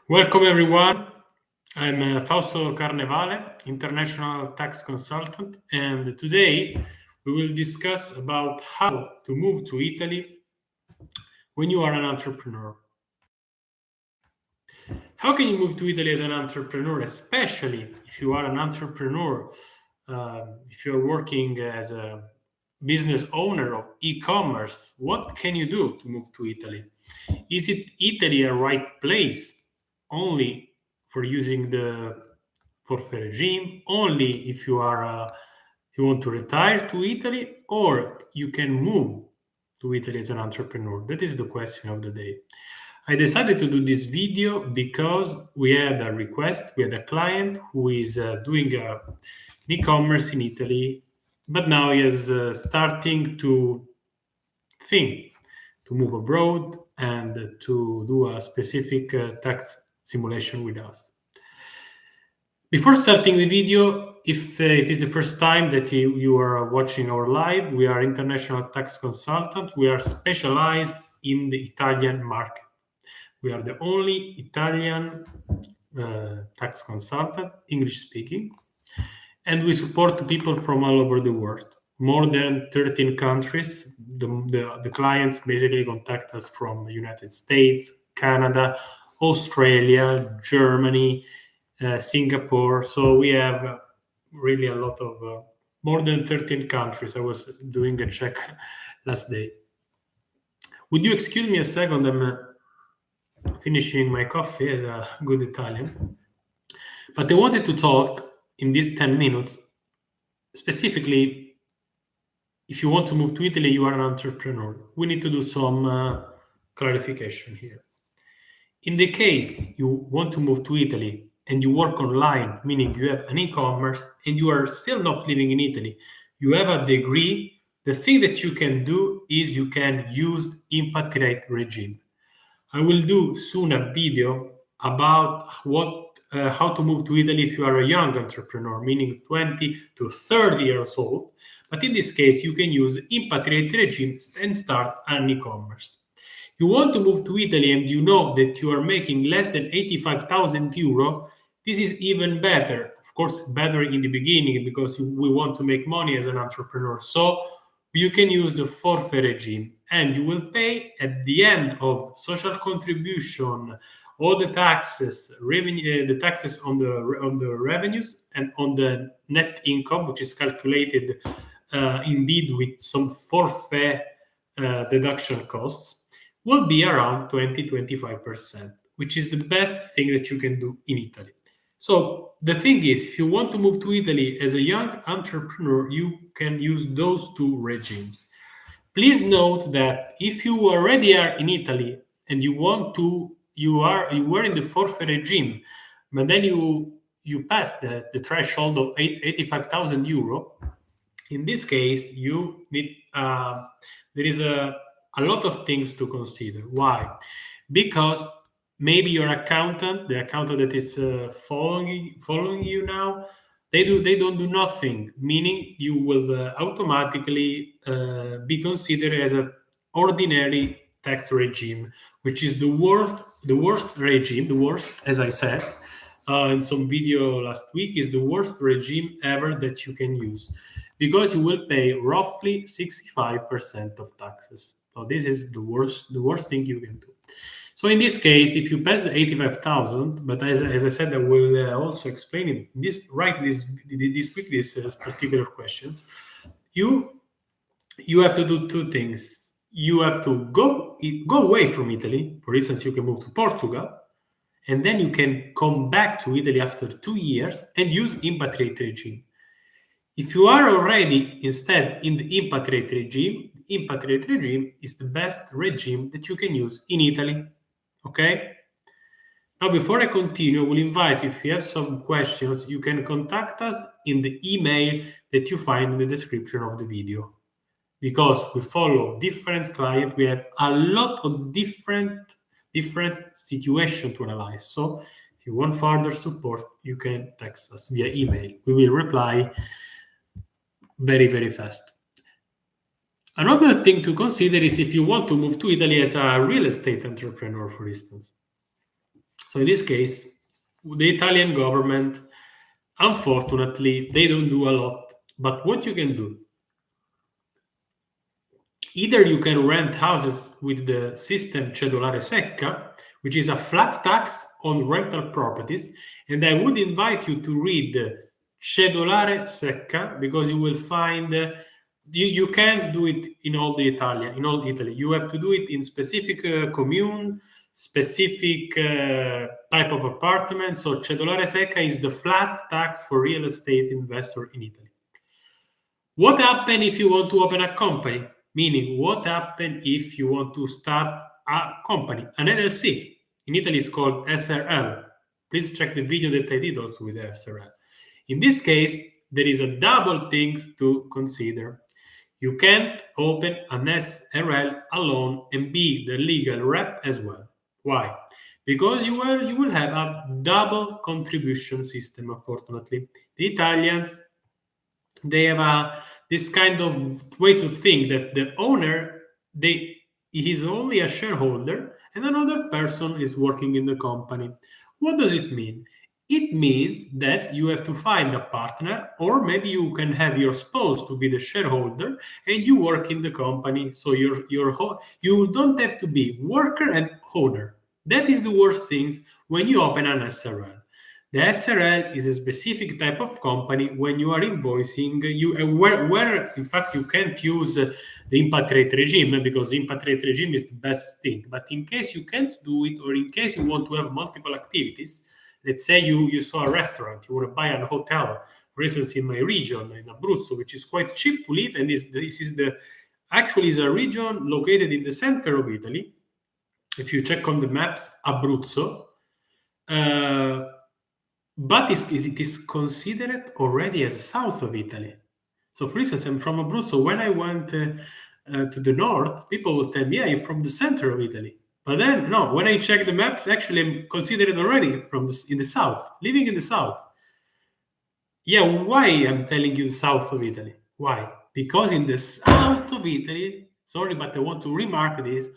Welcome everyone. I'm Fausto Carnevale, international tax consultant, and today we will discuss about how to move to Italy when you are an entrepreneur. How can you move to Italy as an entrepreneur, especially if you are an entrepreneur, if you're working as a business owner of e-commerce? What can you do to move to Italy? Is it Italy a right place only for using the forfait regime, only if you want to retire to Italy, or you can move to Italy as an entrepreneur? That is the question of the day. I decided to do this video because we had a request. We had a client who is doing e-commerce in Italy, but now he is starting to think to move abroad and to do a specific tax simulation with us. Before starting the video, if it is the first time that you are watching our live, we are international tax consultants. We are specialized in the Italian market. We are the only Italian tax consultant, English speaking, and we support people from all over the world. More than 13 countries. The clients basically contact us from the United States, Canada, Australia, Germany, Singapore. So we have really a lot of more than 13 countries. I was doing a check last day. Would you excuse me a second? I'm finishing my coffee as a good Italian. But I wanted to talk in these 10 minutes, specifically, if you want to move to Italy, you are an entrepreneur. We need to do some clarification here. In the case you want to move to Italy and you work online, meaning you have an e-commerce and you are still not living in Italy, you have a degree, the thing that you can do is you can use impatriate regime. I will do soon a video about how to move to Italy if you are a young entrepreneur, meaning 20 to 30 years old. But in this case, you can use impatriate regime and start an e-commerce. You want to move to Italy and you know that you are making less than 85,000 euro, this is even better. Of course, better in the beginning because we want to make money as an entrepreneur. So you can use the forfait regime and you will pay at the end of social contribution, all the taxes, revenue, the taxes on the revenues and on the net income, which is calculated indeed with some forfait deduction costs, will be around 20-25%, which is the best thing that you can do in Italy. So the thing is, if you want to move to Italy as a young entrepreneur, you can use those two regimes. Please note that if you already are in Italy and you were in the forfeit regime, but then you pass the threshold of 85,000 euro. In this case, you need there is a lot of things to consider. Why? Because maybe your accountant, the accountant that is following you now, they don't do nothing, meaning you will automatically be considered as an ordinary tax regime, which is the worst regime, the worst, as I said in some video last week, is the worst regime ever that you can use, because you will pay roughly 65% of taxes. So this is the worst thing you can do. So in this case, if you pass the 85,000, but as I said, I will also explain it. This week, these particular questions, you have to do two things. You have to go away from Italy. For instance, you can move to Portugal, and then you can come back to Italy after 2 years and use impatriate regime. If you are already instead in the impatriate regime is the best regime that you can use in Italy. Okay? Now, before I continue, I will invite you, if you have some questions, you can contact us in the email that you find in the description of the video. Because we follow different clients, we have a lot of different situations to analyze. So if you want further support, you can text us via email. We will reply very, very fast. Another thing to consider is if you want to move to Italy as a real estate entrepreneur, for instance. So in this case, the Italian government, unfortunately, they don't do a lot. But what you can do, either you can rent houses with the system cedolare secca, which is a flat tax on rental properties, and I would invite you to read cedolare secca, because you will find you can't do it in all Italy. You have to do it in specific commune, specific type of apartment. So cedolare secca is the flat tax for real estate investor in Italy. What happens if you want to open a company? Meaning, what happens if you want to start a company, an LLC? In Italy, it's called SRL. Please check the video that I did also with SRL. In this case, there is a double things to consider. You can't open an SRL alone and be the legal rep as well. Why? Because you will have a double contribution system, unfortunately. The Italians, they have this kind of way to think that the owner, he is only a shareholder and another person is working in the company. What does it mean? It means that you have to find a partner, or maybe you can have your spouse to be the shareholder and you work in the company. So you don't have to be worker and owner. That is the worst things when you open an SRL. The SRL is a specific type of company. When you are invoicing, where in fact you can't use the impact rate regime, because the impact rate regime is the best thing. But in case you can't do it, or in case you want to have multiple activities, let's say you saw a restaurant, you want to buy a hotel, for instance, in my region, in Abruzzo, which is quite cheap to live, and this is actually is a region located in the center of Italy. If you check on the maps, Abruzzo. But it is considered already as south of Italy. So, for instance, I'm from Abruzzo. When I went to the north, people would tell me, yeah, you're from the center of Italy. But then, no, when I check the maps, actually, I'm considered already in the south, living in the south. Yeah, why I'm telling you the south of Italy? Why? Because in the south of Italy, sorry, but I want to remark this,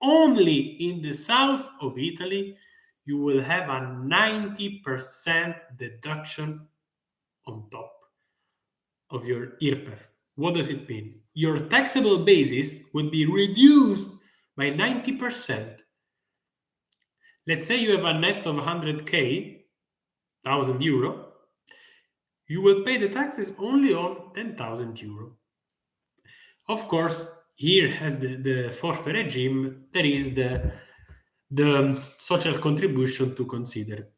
only in the south of Italy, you will have a 90% deduction on top of your IRPEF. What does it mean? Your taxable basis will be reduced by 90%. Let's say you have a net of 100K, 1,000 euro, you will pay the taxes only on 10,000 euro. Of course, here has the forfeit regime, there is the social contribution to consider.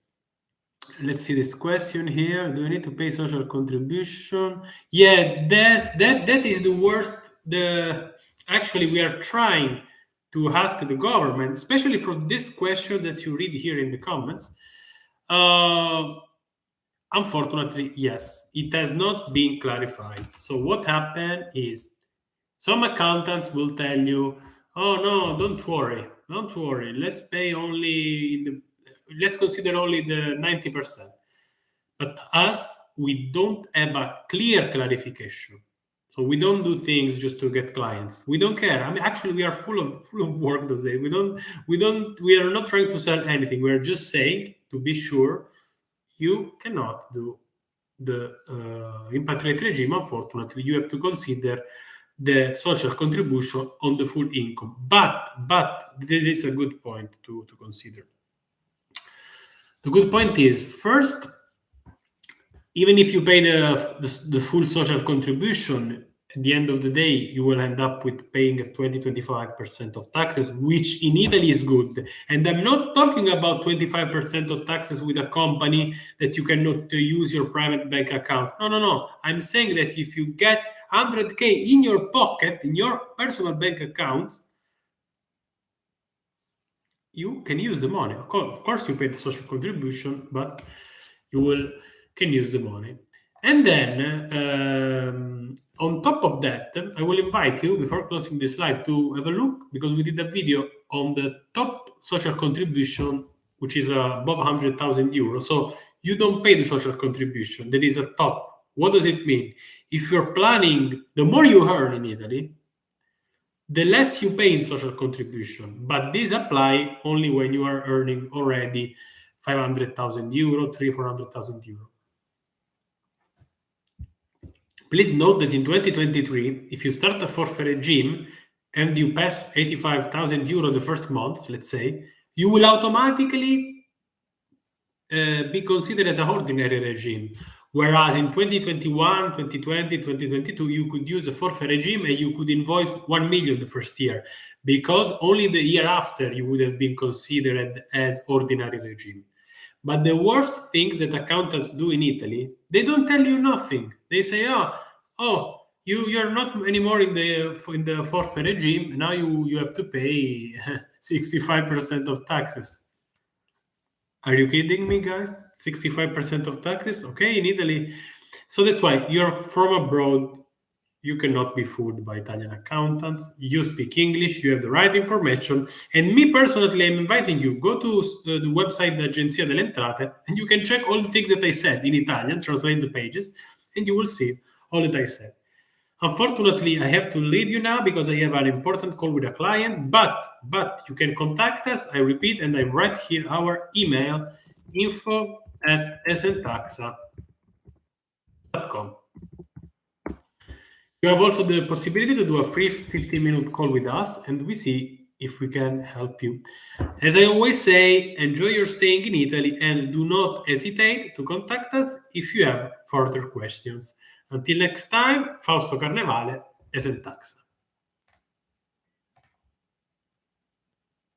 Let's see this question here. Do you need to pay social contribution? Yeah, that is the worst. Actually, we are trying to ask the government, especially for this question that you read here in the comments. Unfortunately, yes, it has not been clarified. So what happened is some accountants will tell you, oh no, don't worry. Let's pay let's consider only the 90%. But us, we don't have a clear clarification. So we don't do things just to get clients. We don't care. I mean, actually, we are full of work those days. We are not trying to sell anything. We are just saying, to be sure, you cannot do the impact rate regime. Unfortunately, you have to consider the social contribution on the full income. But there is a good point to consider. The good point is, first, even if you pay the full social contribution, at the end of the day, you will end up with paying 20-25% of taxes, which in Italy is good. And I'm not talking about 25% of taxes with a company that you cannot use your private bank account. No. I'm saying that if you get 100K in your pocket, in your personal bank account, you can use the money. Of course, you pay the social contribution, but you can use the money. And then, on top of that, I will invite you, before closing this live, to have a look, because we did a video on the top social contribution, which is above 100,000 euros. So you don't pay the social contribution. There is a top. What does it mean? If you're planning, the more you earn in Italy, the less you pay in social contribution. But these apply only when you are earning already 500,000 euro, 400,000 euro. Please note that in 2023, if you start a forfait regime and you pass 85,000 euro the first month, let's say, you will automatically be considered as an ordinary regime. Whereas in 2021, 2020, 2022, you could use the forfait regime and you could invoice 1 million the first year, because only the year after you would have been considered as ordinary regime. But the worst things that accountants do in Italy, they don't tell you nothing. They say, you're not anymore in the forfeit regime. Now you have to pay 65% of taxes. Are you kidding me, guys? 65% of taxes? Okay, in Italy. So that's why you're from abroad. You cannot be fooled by Italian accountants. You speak English, you have the right information. And me personally, I'm inviting you, go to the website Agenzia delle Entrate, and you can check all the things that I said in Italian, translate the pages, and you will see all that I said. Unfortunately, I have to leave you now because I have an important call with a client, but you can contact us. I repeat, and I write here our email, info@esentaxa.com. You have also the possibility to do a free 15-minute call with us, and we see if we can help you. As I always say, enjoy your staying in Italy and do not hesitate to contact us if you have further questions. Until next time, Fausto Carnevale, Esentaxa.